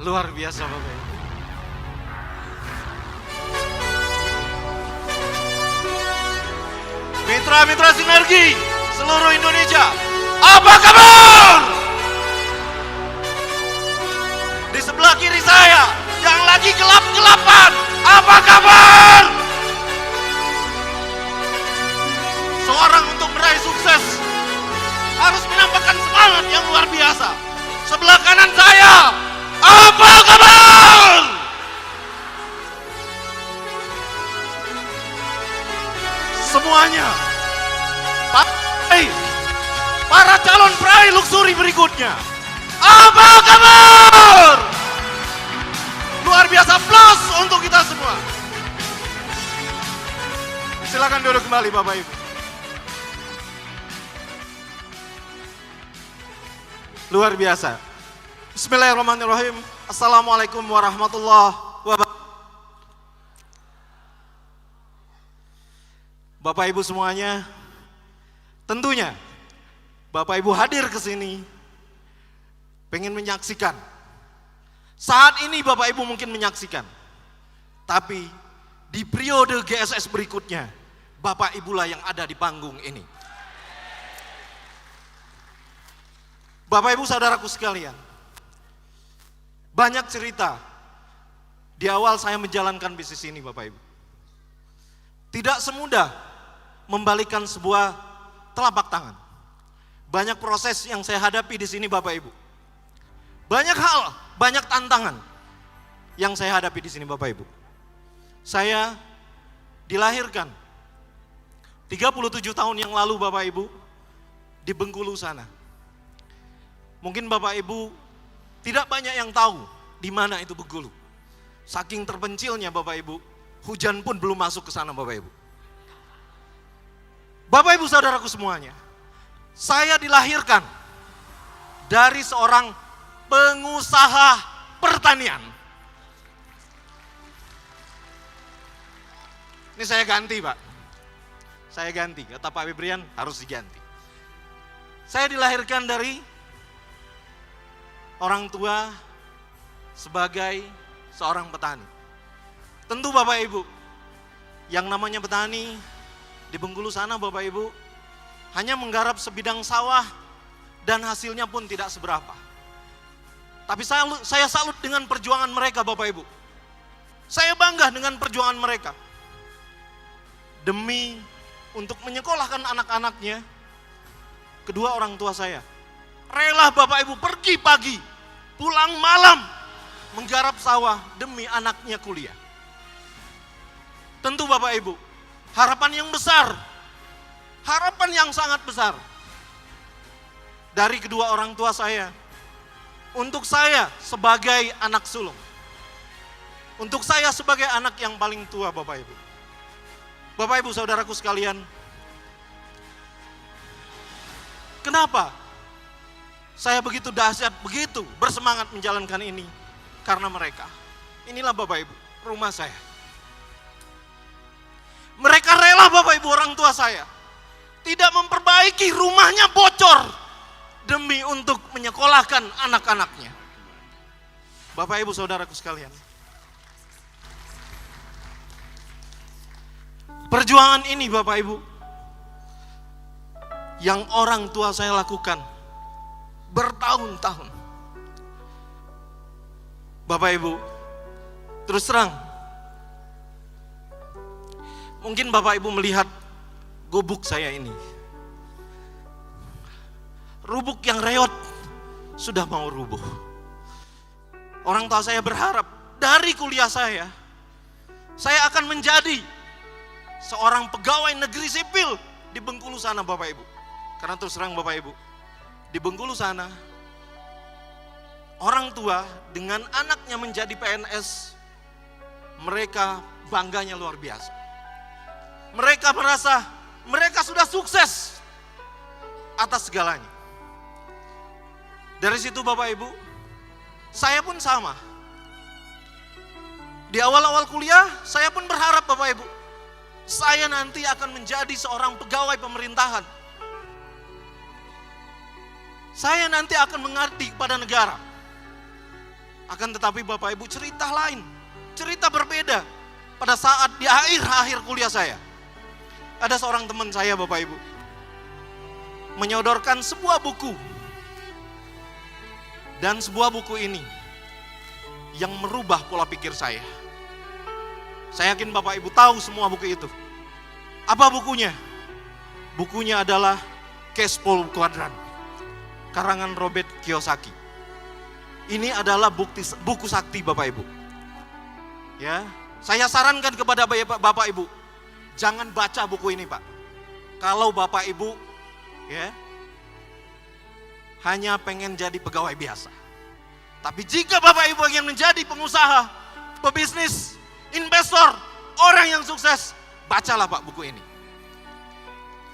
Luar biasa Bapak Ibu. Mitra-mitra sinergi seluruh Indonesia, apa kabar? Di sebelah kiri saya yang lagi gelap-gelapan, apa kabar? Seorang untuk meraih sukses harus menampakkan semangat yang luar biasa. Sebelah kanan saya, apa kabar? Semuanya, para calon peraih luxury berikutnya, apa kabar? Luar biasa, plus untuk kita semua. Silakan duduk kembali Bapak Ibu. Luar biasa. Bismillahirrahmanirrahim. Assalamualaikum warahmatullahi wabarakatuh. Bapak Ibu semuanya, tentunya Bapak Ibu hadir ke sini pengen menyaksikan. Saat ini Bapak Ibu mungkin menyaksikan, tapi di periode GSS berikutnya Bapak Ibu lah yang ada di panggung ini. Bapak Ibu saudaraku sekalian, banyak cerita di awal saya menjalankan bisnis ini Bapak Ibu. Tidak semudah membalikan sebuah telapak tangan. Banyak proses yang saya hadapi di sini Bapak Ibu. Banyak hal, banyak tantangan yang saya hadapi di sini Bapak Ibu. Saya dilahirkan 37 tahun yang lalu Bapak Ibu di Bengkulu sana. Mungkin Bapak Ibu tidak banyak yang tahu di mana itu Bengkulu. Saking terpencilnya Bapak Ibu, hujan pun belum masuk ke sana Bapak Ibu. Bapak Ibu saudaraku semuanya, saya dilahirkan dari seorang pengusaha pertanian. Ini saya ganti Pak. Saya ganti, kata Pak Febrian harus diganti. Saya dilahirkan dari orang tua sebagai seorang petani. Tentu Bapak Ibu, yang namanya petani di Bengkulu sana Bapak Ibu, hanya menggarap sebidang sawah dan hasilnya pun tidak seberapa. Tapi saya salut dengan perjuangan mereka Bapak Ibu. Saya bangga dengan perjuangan mereka. Demi untuk menyekolahkan anak-anaknya, kedua orang tua saya rela Bapak Ibu pergi pagi, pulang malam, menggarap sawah demi anaknya kuliah. Tentu Bapak Ibu, harapan yang besar, harapan yang sangat besar dari kedua orang tua saya, untuk saya sebagai anak sulung, untuk saya sebagai anak yang paling tua Bapak Ibu. Bapak Ibu saudaraku sekalian, kenapa saya begitu dahsyat, begitu bersemangat menjalankan ini? Karena mereka. Inilah Bapak Ibu, rumah saya. Mereka rela Bapak Ibu orang tua saya tidak memperbaiki rumahnya bocor demi untuk menyekolahkan anak-anaknya. Bapak Ibu saudaraku sekalian, perjuangan ini Bapak Ibu yang orang tua saya lakukan bertahun-tahun. Bapak Ibu, terus terang, mungkin Bapak Ibu melihat gubuk saya ini. Rubuk yang reot sudah mau rubuh. Orang tua saya berharap dari kuliah saya akan menjadi seorang pegawai negeri sipil di Bengkulu sana Bapak Ibu. Karena terus terang Bapak Ibu, di Bengkulu sana orang tua dengan anaknya menjadi PNS, mereka bangganya luar biasa. Mereka merasa mereka sudah sukses atas segalanya. Dari situ Bapak Ibu, saya pun sama. Di awal-awal kuliah, saya pun berharap Bapak Ibu, saya nanti akan menjadi seorang pegawai pemerintahan. Saya nanti akan mengabdi kepada negara. Akan tetapi Bapak Ibu, cerita lain, cerita berbeda pada saat di akhir kuliah saya. Ada seorang teman saya Bapak Ibu, menyodorkan sebuah buku. Dan sebuah buku ini yang merubah pola pikir saya. Saya yakin Bapak Ibu tahu semua buku itu. Apa bukunya? Bukunya adalah Cashflow Quadrant, karangan Robert Kiyosaki. Ini adalah buku sakti Bapak Ibu. Ya, saya sarankan kepada Bapak Ibu, jangan baca buku ini Pak. Kalau Bapak Ibu ya hanya pengen jadi pegawai biasa. Tapi jika Bapak Ibu ingin menjadi pengusaha, pebisnis, investor, orang yang sukses, bacalah Pak buku ini.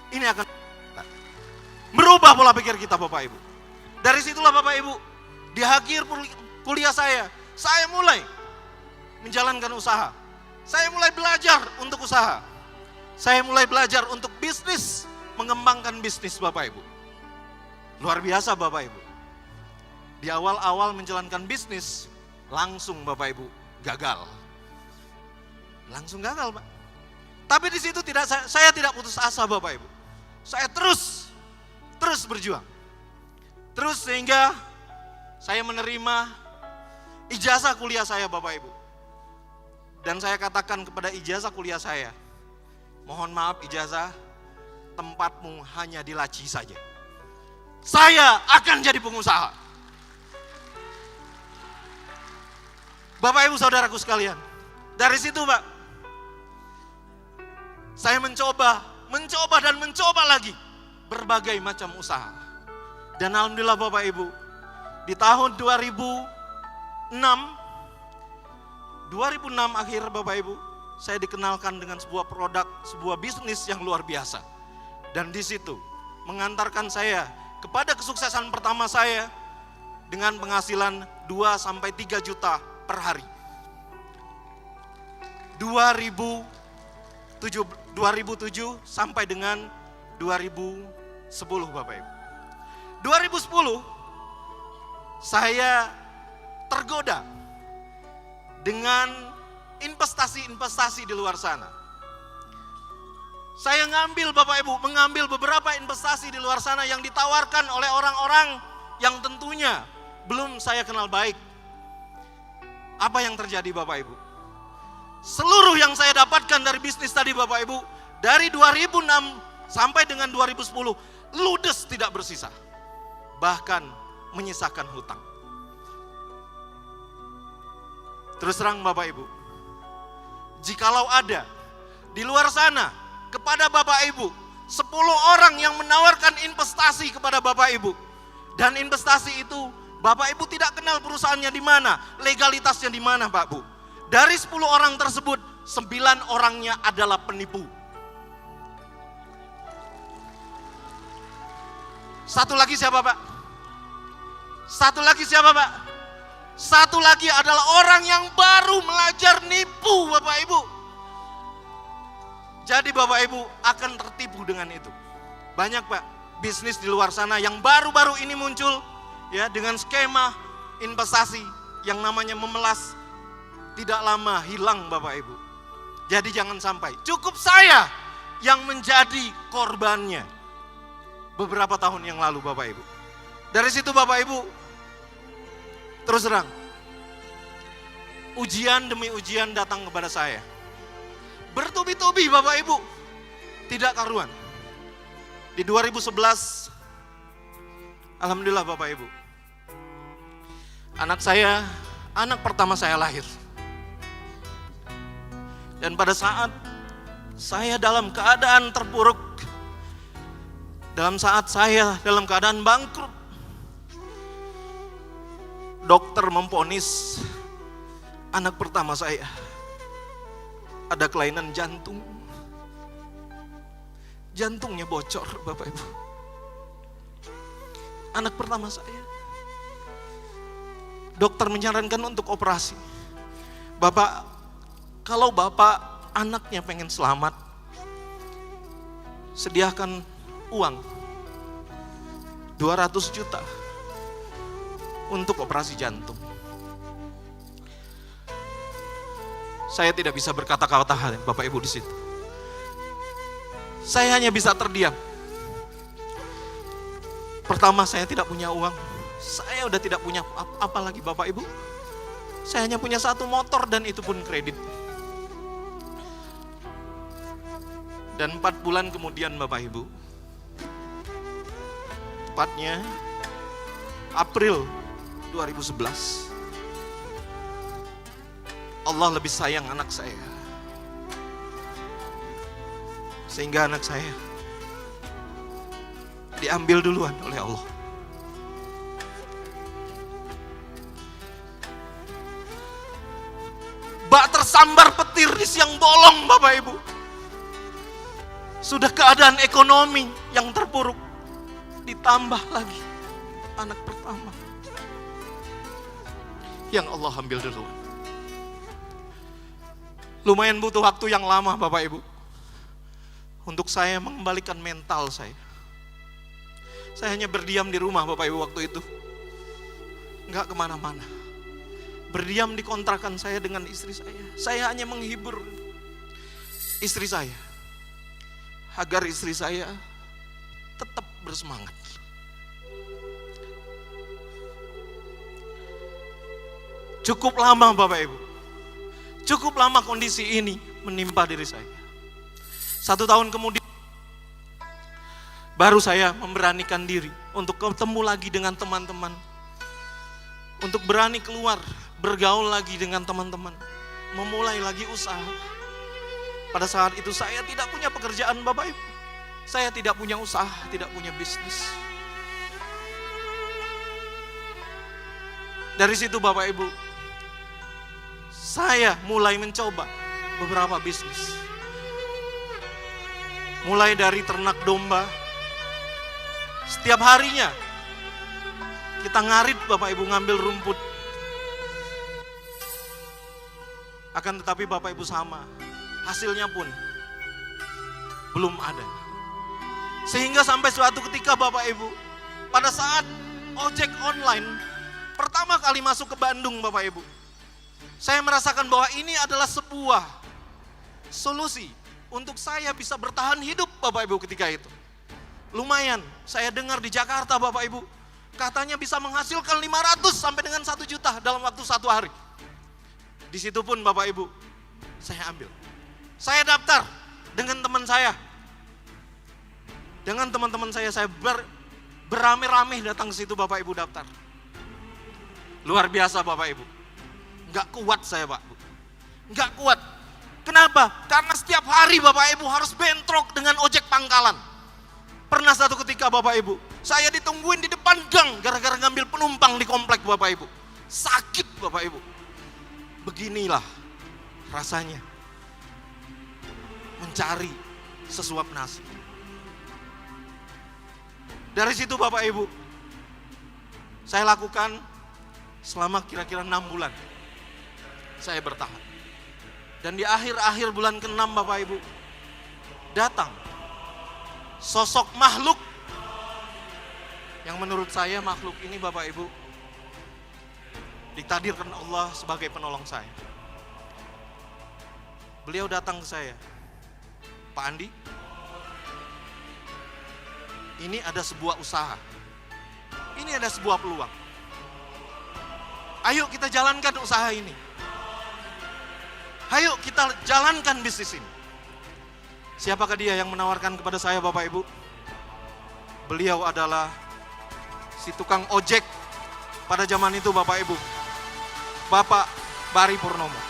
Ini akan merubah pola pikir kita Bapak Ibu. Dari situlah Bapak Ibu, di akhir kuliah saya mulai menjalankan usaha. Saya mulai belajar untuk usaha. Saya mulai belajar untuk bisnis, mengembangkan bisnis Bapak Ibu. Luar biasa Bapak Ibu. Di awal-awal menjalankan bisnis, langsung Bapak Ibu gagal. Langsung gagal Pak. Tapi di situ saya tidak putus asa Bapak Ibu. Saya terus berjuang. Terus sehingga saya menerima ijazah kuliah saya Bapak Ibu. Dan saya katakan kepada ijazah kuliah saya, mohon maaf ijazah, tempatmu hanya di laci saja. Saya akan jadi pengusaha. Bapak Ibu saudaraku sekalian, dari situ Pak, saya mencoba lagi berbagai macam usaha. Dan alhamdulillah Bapak Ibu, di tahun 2006 akhir Bapak Ibu, saya dikenalkan dengan sebuah produk, sebuah bisnis yang luar biasa. Dan di situ mengantarkan saya kepada kesuksesan pertama saya dengan penghasilan 2-3 juta per hari. 2007 sampai dengan 2010 Bapak Ibu. 2010 saya tergoda dengan investasi di luar sana. Saya mengambil beberapa investasi di luar sana yang ditawarkan oleh orang-orang yang tentunya belum saya kenal baik. Apa yang terjadi Bapak Ibu? Seluruh yang saya dapatkan dari bisnis tadi Bapak Ibu, dari 2006 sampai dengan 2010, ludes tidak bersisa. Bahkan menyisakan hutang. Terus terang Bapak Ibu, jikalau ada di luar sana kepada Bapak Ibu 10 orang yang menawarkan investasi kepada Bapak Ibu, dan investasi itu Bapak Ibu tidak kenal perusahaannya di mana, legalitasnya di mana Pak Bu. Dari 10 orang tersebut, 9 orangnya adalah penipu. Satu lagi siapa Pak? Satu lagi adalah orang yang baru belajar nipu Bapak Ibu. Jadi Bapak Ibu akan tertipu dengan itu. Banyak Pak bisnis di luar sana yang baru-baru ini muncul ya, dengan skema investasi yang namanya memelas, tidak lama hilang Bapak Ibu. Jadi jangan sampai cukup saya yang menjadi korbannya beberapa tahun yang lalu Bapak Ibu. Dari situ Bapak Ibu, terus terang, ujian demi ujian datang kepada saya. Bertubi-tubi Bapak Ibu, tidak karuan. Di 2011, alhamdulillah Bapak Ibu, anak pertama saya lahir. Dan pada saat saya dalam keadaan terpuruk, dalam saat saya dalam keadaan bangkrut, dokter memvonis anak pertama saya ada kelainan jantung. Jantungnya bocor Bapak Ibu. Anak pertama saya. Dokter menyarankan untuk operasi. Bapak, kalau Bapak anaknya pengen selamat, sediakan uang 200 juta untuk operasi jantung. Saya tidak bisa berkata-kata Bapak Ibu di situ. Saya hanya bisa terdiam. Pertama, saya tidak punya uang. Saya udah tidak punya apa lagi Bapak Ibu. Saya hanya punya satu motor dan itu pun kredit. Dan 4 bulan kemudian Bapak Ibu, tepatnya April 2011, Allah lebih sayang anak saya. Sehingga anak saya diambil duluan oleh Allah. Bak tersambar petir di siang bolong Bapak Ibu. Sudah keadaan ekonomi yang terpuruk, ditambah lagi anak pertama yang Allah ambil duluan. Lumayan butuh waktu yang lama Bapak Ibu untuk saya mengembalikan mental saya. Saya hanya berdiam di rumah Bapak Ibu waktu itu, nggak kemana-mana. Berdiam di kontrakan saya dengan istri saya. Saya hanya menghibur istri saya agar istri saya tetap bersemangat. Cukup lama Bapak Ibu, cukup lama kondisi ini menimpa diri saya. 1 tahun kemudian baru saya memberanikan diri untuk ketemu lagi dengan teman-teman, untuk berani keluar, bergaul lagi dengan teman-teman, memulai lagi usaha. Pada saat itu saya tidak punya pekerjaan Bapak Ibu. Saya tidak punya usaha, tidak punya bisnis. Dari situ Bapak Ibu, saya mulai mencoba beberapa bisnis. Mulai dari ternak domba. Setiap harinya kita ngarit Bapak Ibu, ngambil rumput. Akan tetapi Bapak Ibu sama, hasilnya pun belum ada. Sehingga sampai suatu ketika Bapak Ibu, pada saat ojek online pertama kali masuk ke Bandung Bapak Ibu, saya merasakan bahwa ini adalah sebuah solusi untuk saya bisa bertahan hidup Bapak Ibu ketika itu. Lumayan, saya dengar di Jakarta Bapak Ibu, katanya bisa menghasilkan 500 sampai dengan 1 juta dalam waktu 1 hari. Di situ pun Bapak Ibu, saya ambil. Saya daftar dengan teman saya. Dengan teman-teman saya beramai-ramai datang ke situ Bapak Ibu daftar. Luar biasa Bapak Ibu. Nggak kuat saya Pak, nggak kuat. Kenapa? Karena setiap hari Bapak Ibu harus bentrok dengan ojek pangkalan. Pernah satu ketika Bapak Ibu, saya ditungguin di depan gang gara-gara ngambil penumpang di komplek Bapak Ibu. Sakit Bapak Ibu. Beginilah rasanya mencari sesuap nasi. Dari situ Bapak Ibu, saya lakukan selama kira-kira 6 bulan. Saya bertahan. Dan di akhir-akhir bulan ke-6 Bapak Ibu, datang sosok makhluk yang menurut saya makhluk ini Bapak Ibu ditakdirkan Allah sebagai penolong saya. Beliau datang ke saya, Pak Andi, ini ada sebuah usaha, ini ada sebuah peluang. Ayo kita jalankan usaha ini. Ayo kita jalankan bisnis ini. Siapakah dia yang menawarkan kepada saya Bapak Ibu? Beliau adalah si tukang ojek pada zaman itu Bapak Ibu, Bapak Bari Purnomo.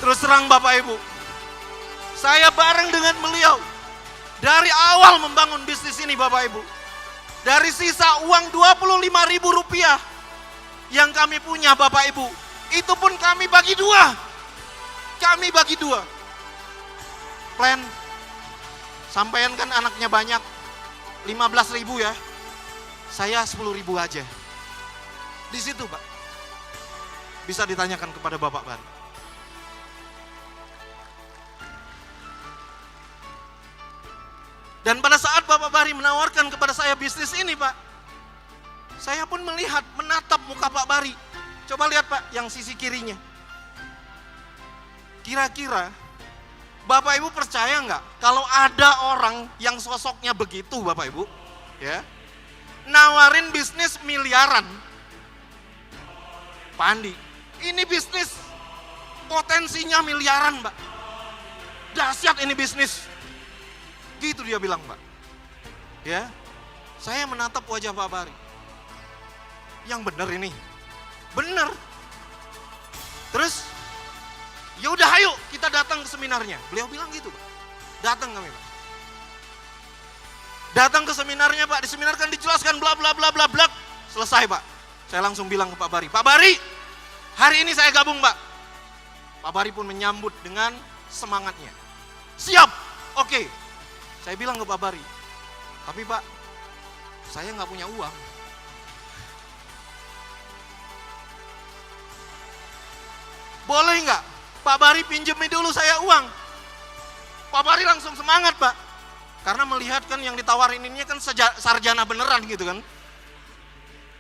Terus terang Bapak Ibu, saya bareng dengan beliau dari awal membangun bisnis ini Bapak Ibu. Dari sisa uang Rp25.000 yang kami punya Bapak Ibu, itu pun kami bagi 2. Kami bagi 2. Plan, sampean kan anaknya banyak, 15.000 ya. Saya 10.000 aja. Di situ Pak. Bisa ditanyakan kepada Bapak Bari. Dan pada saat Bapak Bari menawarkan kepada saya bisnis ini Pak, saya pun melihat, menatap muka Pak Bari. Coba lihat Pak, yang sisi kirinya. Kira-kira Bapak Ibu percaya nggak kalau ada orang yang sosoknya begitu Bapak Ibu, ya, nawarin bisnis miliaran. Pak Andi, ini bisnis potensinya miliaran Mbak. Dahsyat ini bisnis. Gitu dia bilang Mbak. Ya, saya menatap wajah Pak Bari. Yang benar ini, benar. Terus, ya udah ayo kita datang ke seminarnya. Beliau bilang gitu Pak. Datang kami Pak. Datang ke seminarnya Pak, di seminar kan dijelaskan bla bla bla bla bla. Selesai Pak. Saya langsung bilang ke Pak Bari, Pak Bari, hari ini saya gabung Pak. Pak Bari pun menyambut dengan semangatnya. Siap, oke. Saya bilang ke Pak Bari, tapi Pak, saya nggak punya uang. Boleh nggak Pak Bari pinjemin dulu saya uang? Pak Bari langsung semangat Pak. Karena melihat kan yang ditawarin ini kan sarjana beneran gitu kan.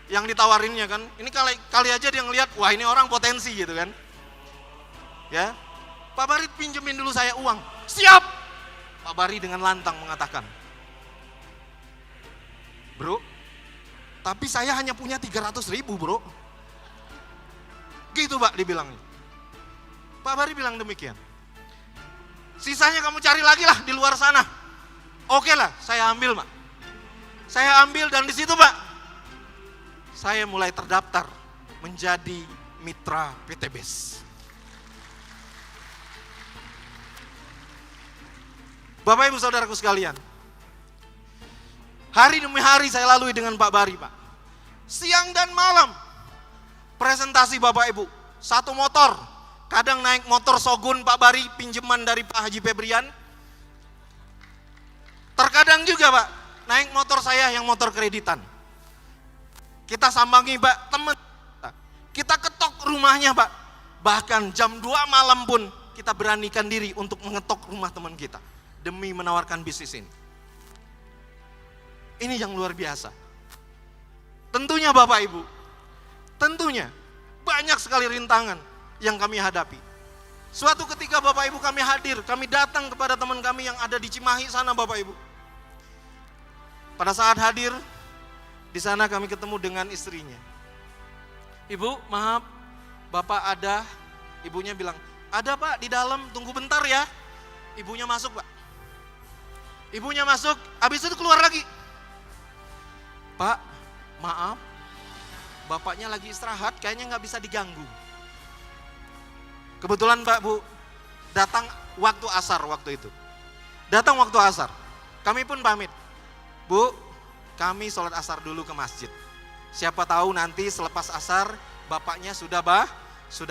Yang ditawarinnya kan, ini kali aja dia ngelihat, wah ini orang potensi gitu kan. Ya, Pak Bari pinjemin dulu saya uang. Siap. Pak Bari dengan lantang mengatakan, bro, tapi saya hanya punya 300.000 bro. Gitu Pak dibilangnya. Pak Bari bilang demikian. Sisanya kamu cari lagi lah di luar sana. Oke lah, saya ambil Pak. Saya ambil dan di situ Pak, saya mulai terdaftar menjadi mitra PT BES. Bapak Ibu Saudaraku sekalian, hari demi hari saya lalui dengan Pak Bari Pak. Siang dan malam, presentasi Bapak Ibu, satu motor. Kadang naik motor Shogun Pak Bari, pinjaman dari Pak Haji Febrian. Terkadang juga Pak, naik motor saya yang motor kreditan. Kita sambangi Pak, teman. Kita ketok rumahnya Pak. Bahkan jam 2 malam pun kita beranikan diri untuk mengetok rumah teman kita. Demi menawarkan bisnis ini. Ini yang luar biasa. Tentunya Bapak Ibu, tentunya banyak sekali rintangan yang kami hadapi. Suatu ketika Bapak Ibu kami hadir, kami datang kepada teman kami yang ada di Cimahi sana Bapak Ibu. Pada saat hadir, di sana kami ketemu dengan istrinya. Ibu, maaf, Bapak ada. Ibunya bilang, ada Pak di dalam, tunggu bentar ya. Ibunya masuk Pak. Ibunya masuk, habis itu keluar lagi. Pak, maaf, Bapaknya lagi istirahat, kayaknya nggak bisa diganggu. Kebetulan Pak Bu, datang waktu asar waktu itu. Datang waktu asar, kami pun pamit. Bu, kami sholat asar dulu ke masjid. Siapa tahu nanti selepas asar, Bapaknya sudah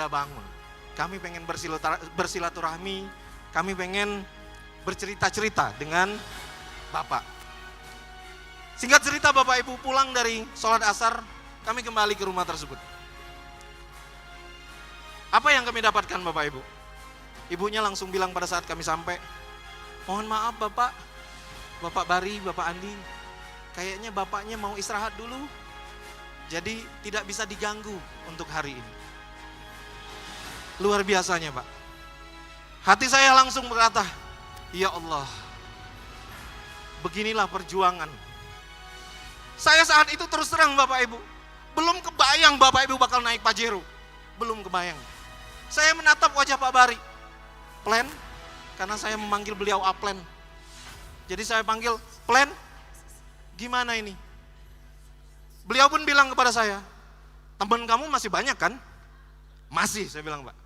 bangun. Kami pengen bersilaturahmi, kami pengen bercerita-cerita dengan Bapak. Singkat cerita Bapak Ibu pulang dari sholat asar, kami kembali ke rumah tersebut. Apa yang kami dapatkan Bapak Ibu? Ibunya langsung bilang pada saat kami sampai, mohon maaf Bapak, Bapak Bari, Bapak Andi, kayaknya Bapaknya mau istirahat dulu, jadi tidak bisa diganggu untuk hari ini. Luar biasanya Pak. Hati saya langsung berkata, ya Allah, beginilah perjuangan. Saya saat itu terus terang Bapak Ibu, belum kebayang Bapak Ibu bakal naik Pajero. Belum kebayang. Saya menatap wajah Pak Bari. Plan, karena saya memanggil beliau Aplen. Jadi saya panggil, Plan, gimana ini? Beliau pun bilang kepada saya, teman kamu masih banyak kan? Masih, saya bilang Pak.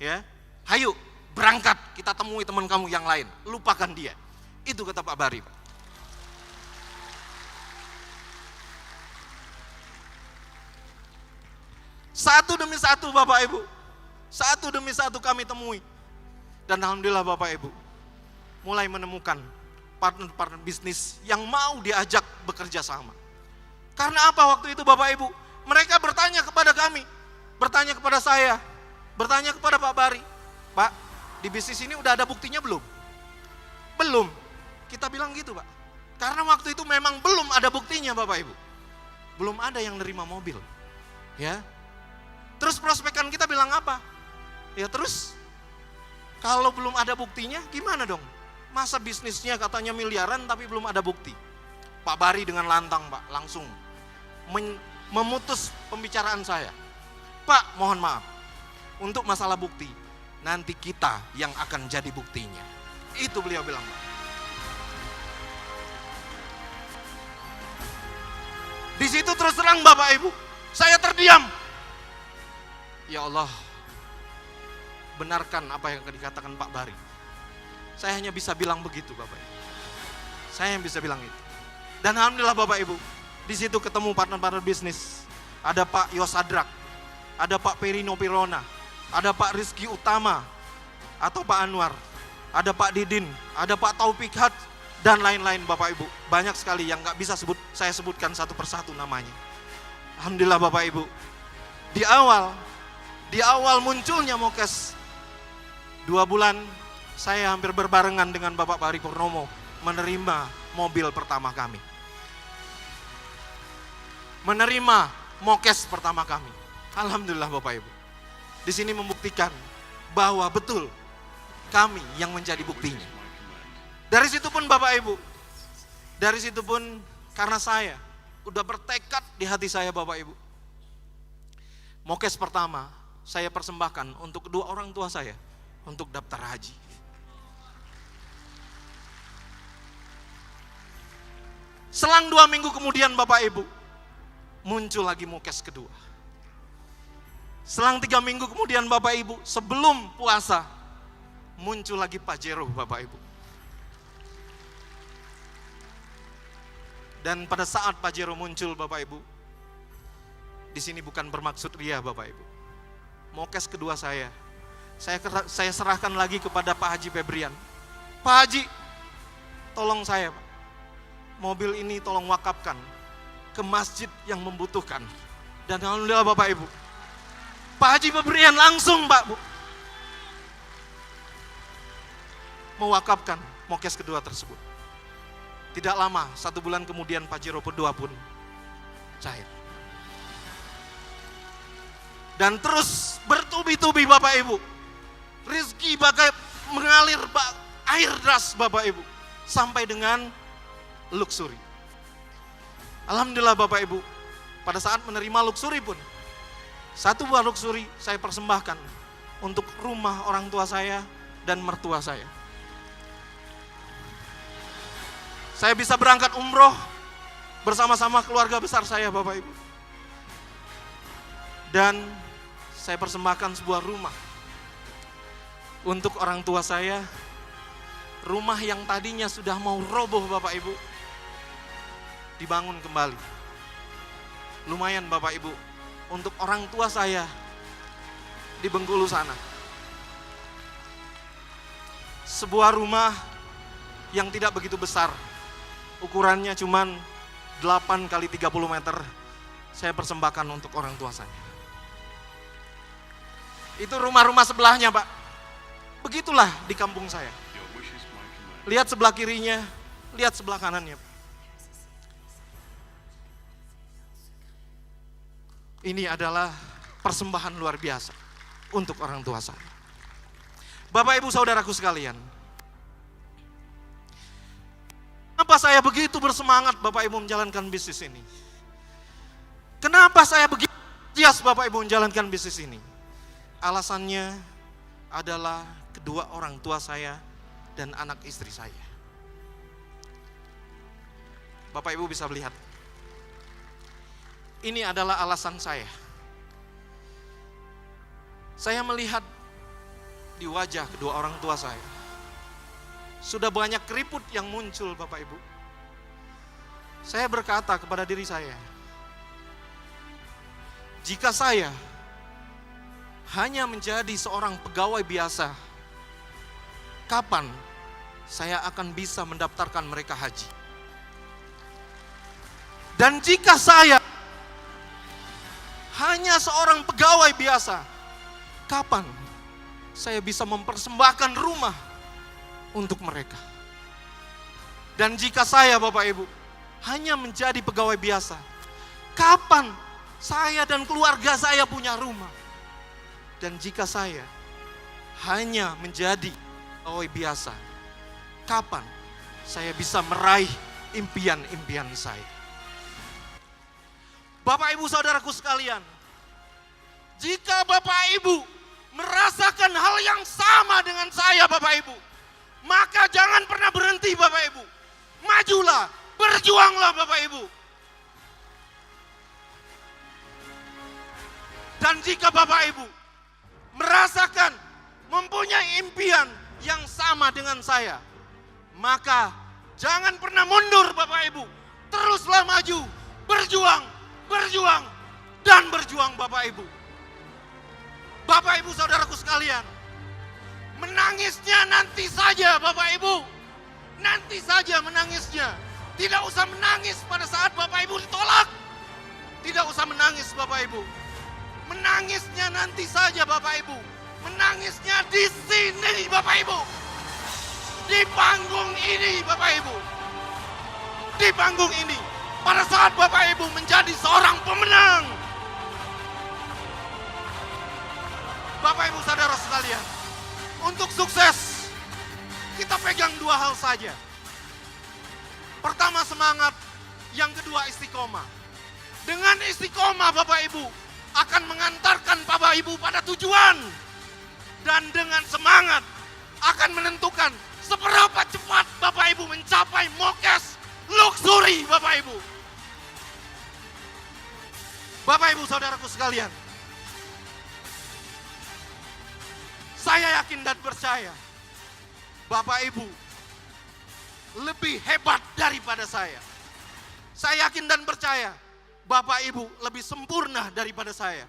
Ya, hayu berangkat, kita temui teman kamu yang lain. Lupakan dia. Itu kata Pak Bari Pak. Satu demi satu Bapak Ibu, satu demi satu kami temui. Dan alhamdulillah Bapak Ibu, mulai menemukan partner-partner bisnis yang mau diajak bekerja sama. Karena apa waktu itu Bapak Ibu? Mereka bertanya kepada kami, bertanya kepada saya, bertanya kepada Pak Bari, Pak, di bisnis ini udah ada buktinya belum? Belum. Kita bilang gitu Pak. Karena waktu itu memang belum ada buktinya Bapak Ibu. Belum ada yang nerima mobil. Ya. Terus prospekan kita bilang apa? Ya terus, kalau belum ada buktinya gimana dong? Masa bisnisnya katanya miliaran tapi belum ada bukti? Pak Bari dengan lantang Pak, langsung memutus pembicaraan saya. Pak, mohon maaf, untuk masalah bukti, nanti kita yang akan jadi buktinya. Itu beliau bilang Pak. Di situ terus terang Bapak Ibu, saya terdiam. Ya Allah, benarkan apa yang dikatakan Pak Bari. Saya hanya bisa bilang begitu Bapak Ibu. Saya yang bisa bilang itu. Dan alhamdulillah Bapak Ibu, di situ ketemu partner-partner bisnis. Ada Pak Yosadrak, ada Pak Perino Pirona, ada Pak Rizky Utama, atau Pak Anwar, ada Pak Didin, ada Pak Taufik Had, dan lain-lain Bapak Ibu. Banyak sekali yang gak bisa saya sebutkan satu persatu namanya. Alhamdulillah Bapak Ibu, di awal munculnya Mokes, 2 bulan saya hampir berbarengan dengan Bapak Bari Purnomo menerima mobil pertama kami. Menerima Mokes pertama kami. Alhamdulillah Bapak Ibu. Di sini membuktikan bahwa betul kami yang menjadi buktinya. Dari situ pun Bapak Ibu, dari situ pun karena saya udah bertekad di hati saya Bapak Ibu. Mokes pertama saya persembahkan untuk kedua orang tua saya untuk daftar haji. Selang 2 minggu kemudian Bapak Ibu, muncul lagi Mokes kedua. Selang 3 minggu kemudian Bapak Ibu, sebelum puasa, muncul lagi Pajero Bapak Ibu. Dan pada saat Pajero muncul Bapak Ibu, di sini bukan bermaksud ria Bapak Ibu. Mokes kedua saya serahkan lagi kepada Pak Haji Febrian. Pak Haji, tolong saya Pak, mobil ini tolong wakafkan ke masjid yang membutuhkan. Dan alhamdulillah Bapak Ibu, Pak Haji Febrian langsung Pak Bu mewakafkan Mokes kedua tersebut. Tidak lama, 1 bulan kemudian Pajero kedua pun cair. Dan terus bertubi-tubi Bapak Ibu, rezeki bagai mengalir air deras Bapak Ibu, sampai dengan luxury. Alhamdulillah Bapak Ibu, pada saat menerima luxury pun, 1 buah luxury saya persembahkan untuk rumah orang tua saya dan mertua saya. Saya bisa berangkat umroh bersama-sama keluarga besar saya Bapak Ibu. Dan saya persembahkan sebuah rumah untuk orang tua saya. Rumah yang tadinya sudah mau roboh Bapak Ibu, dibangun kembali. Lumayan Bapak Ibu, untuk orang tua saya di Bengkulu sana. Sebuah rumah yang tidak begitu besar, ukurannya cuman 8 kali 30 meter, saya persembahkan untuk orang tua saya. Itu rumah-rumah sebelahnya Pak. Begitulah di kampung saya. Lihat sebelah kirinya, lihat sebelah kanannya. Ini adalah persembahan luar biasa untuk orang tua saya. Bapak Ibu Saudaraku sekalian, kenapa saya begitu bersemangat Bapak Ibu menjalankan bisnis ini? Kenapa saya begitu antusias Bapak Ibu menjalankan bisnis ini? Alasannya adalah kedua orang tua saya dan anak istri saya. Bapak Ibu bisa melihat. Ini adalah alasan saya. Saya melihat di wajah kedua orang tua saya, sudah banyak keriput yang muncul Bapak Ibu. Saya berkata kepada diri saya, jika saya hanya menjadi seorang pegawai biasa, kapan saya akan bisa mendaftarkan mereka haji? Dan jika saya hanya seorang pegawai biasa, kapan saya bisa mempersembahkan rumah untuk mereka? Dan jika saya Bapak Ibu hanya menjadi pegawai biasa, kapan saya dan keluarga saya punya rumah? Dan jika saya hanya menjadi pegawai biasa, kapan saya bisa meraih impian-impian saya? Bapak Ibu Saudaraku sekalian, jika Bapak Ibu merasakan hal yang sama dengan saya Bapak Ibu, maka jangan pernah berhenti Bapak Ibu. Majulah, berjuanglah Bapak Ibu. Dan jika Bapak Ibu merasakan mempunyai impian yang sama dengan saya, maka jangan pernah mundur Bapak Ibu. Teruslah maju, berjuang, berjuang, dan berjuang Bapak Ibu. Bapak Ibu Saudaraku sekalian, menangisnya nanti saja Bapak Ibu. Nanti saja menangisnya. Tidak usah menangis pada saat Bapak Ibu ditolak. Tidak usah menangis Bapak Ibu. Menangisnya nanti saja Bapak Ibu. Menangisnya di sini Bapak Ibu. Di panggung ini Bapak Ibu. Di panggung ini. Pada saat Bapak Ibu menjadi seorang pemenang. Bapak Ibu Saudara sekalian, untuk sukses kita pegang dua hal saja. Pertama semangat, yang kedua istiqomah. Dengan istiqomah Bapak Ibu akan mengantarkan Bapak Ibu pada tujuan. Dan dengan semangat akan menentukan seberapa cepat Bapak Ibu mencapai mokes luxury Bapak Ibu. Bapak Ibu Saudaraku sekalian, saya yakin dan percaya Bapak Ibu lebih hebat daripada saya. Saya yakin dan percaya Bapak Ibu lebih sempurna daripada saya.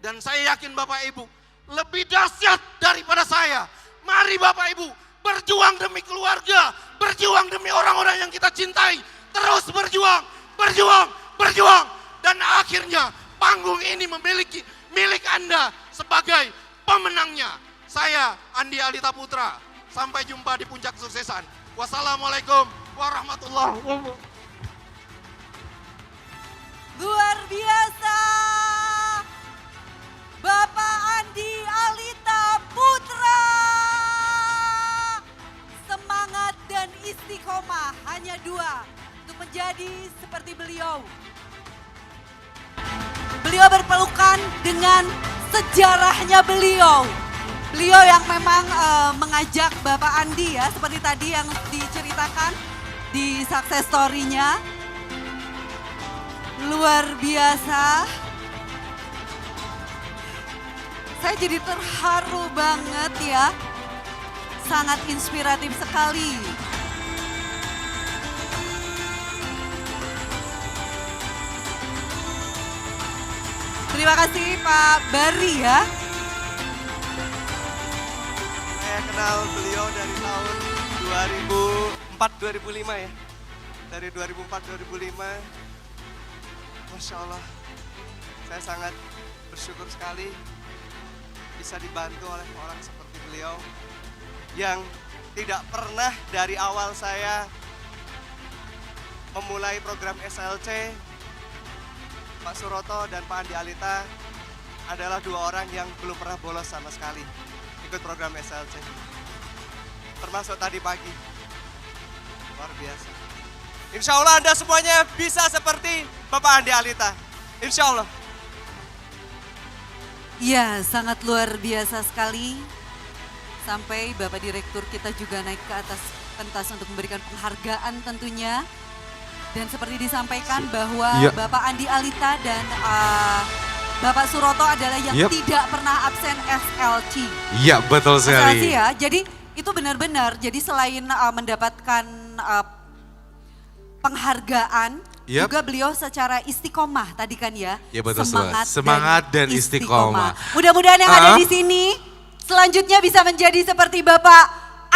Dan saya yakin Bapak Ibu lebih dahsyat daripada saya. Mari Bapak Ibu berjuang demi keluarga, berjuang demi orang-orang yang kita cintai. Terus berjuang, berjuang, berjuang. Dan akhirnya panggung ini memiliki milik Anda sebagai pemenangnya. Saya Andi Alita Putra. Sampai jumpa di puncak kesuksesan. Wassalamualaikum warahmatullahi wabarakatuh. Luar biasa. Bapak Andi Alita Putra. Semangat dan istiqomah hanya dua untuk menjadi seperti beliau. Beliau berpelukan dengan sejarahnya beliau. Beliau yang memang mengajak Bapak Andi ya, seperti tadi yang diceritakan di success story-nya. Luar biasa. Saya jadi terharu banget ya. Sangat inspiratif sekali. Terima kasih Pak Bari ya. Saya kenal beliau dari tahun 2004-2005 ya. Dari 2004-2005, Masya Allah, saya sangat bersyukur sekali bisa dibantu oleh orang seperti beliau yang tidak pernah dari awal saya memulai program SLC. Pak Suroto dan Pak Andi Alita adalah dua orang yang belum pernah bolos sama sekali ikut program SLC. Termasuk tadi pagi. Luar biasa. Insya Allah Anda semuanya bisa seperti Bapak Andi Alita. Insya Allah. Iya, sangat luar biasa sekali. Sampai Bapak Direktur kita juga naik ke atas pentas untuk memberikan penghargaan tentunya. Dan seperti disampaikan bahwa Bapak Andi Alita dan Bapak Suroto adalah yang tidak pernah absen SLC. Iya, betul sekali. SLC ya, jadi itu benar-benar. Jadi selain mendapatkan penghargaan, juga beliau secara istiqomah tadi kan ya. Iya betul, semangat dan istiqomah. Mudah-mudahan yang ada di sini selanjutnya bisa menjadi seperti Bapak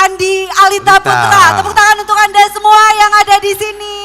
Andi Alita Putra. Tepuk tangan untuk Anda semua yang ada di sini.